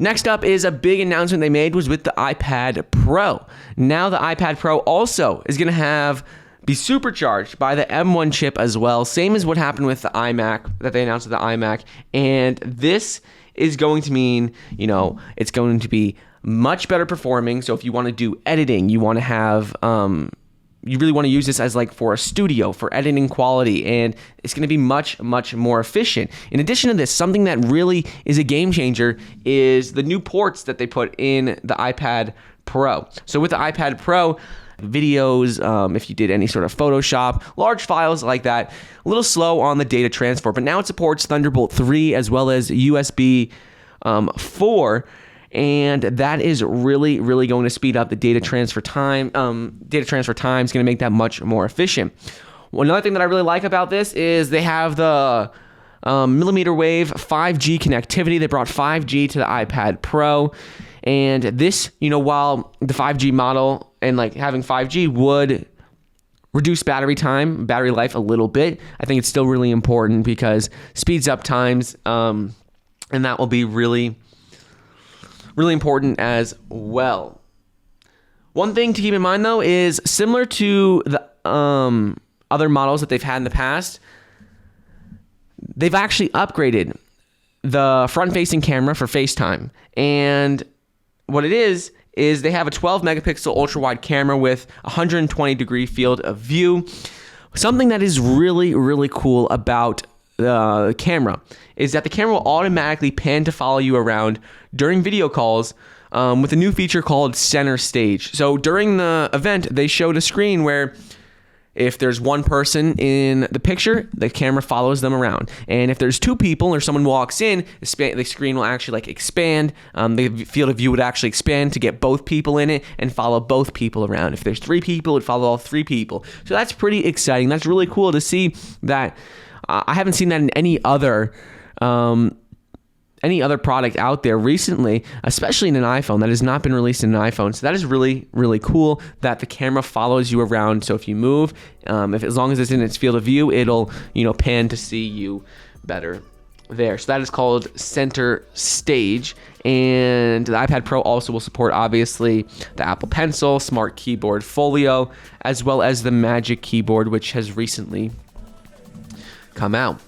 Next up is a big announcement they made was with the iPad Pro. Now the iPad Pro also is going to be supercharged by the M1 chip as well, same as what happened with the iMac that they announced with the iMac. And this is going to mean, it's going to be much better performing. So if you want to do editing, you want to have you really want to use this as like for a studio, for editing quality, and it's going to be much, much more efficient. In addition to this, something that really is a game changer is the new ports that they put in the iPad Pro. So with the iPad Pro, videos, if you did any sort of Photoshop, large files like that, a little slow on the data transfer, but now it supports Thunderbolt 3 as well as USB 4. And that is really, really going to speed up the data transfer time. Data transfer time is going to make that much more efficient. Well, another thing that I really like about this is they have the millimeter wave 5G connectivity. They brought 5G to the iPad Pro. And this, while the 5G model and like having 5G would reduce battery life a little bit, I think it's still really important because speeds up times, and that will be really important as well. One thing to keep in mind though is similar to the other models that they've had in the past, they've actually upgraded the front-facing camera for FaceTime. And what it is they have a 12 megapixel ultra-wide camera with 120 degree field of view. Something that is really, really cool about the camera is that the camera will automatically pan to follow you around during video calls with a new feature called Center Stage. So during the event, they showed a screen where if there's one person in the picture, the camera follows them around. And if there's two people or someone walks in, the screen will actually expand. The field of view would actually expand to get both people in it and follow both people around. If there's three people, it'd follow all three people. So that's pretty exciting. That's really cool to see that. I haven't seen that in any other product out there recently, especially in an iPhone. That has not been released in an iPhone. So that is really, really cool that the camera follows you around. So if you move, as long as it's in its field of view, it'll pan to see you better there. So that is called Center Stage. And the iPad Pro also will support, obviously, the Apple Pencil, Smart Keyboard Folio, as well as the Magic Keyboard, which has recently come out.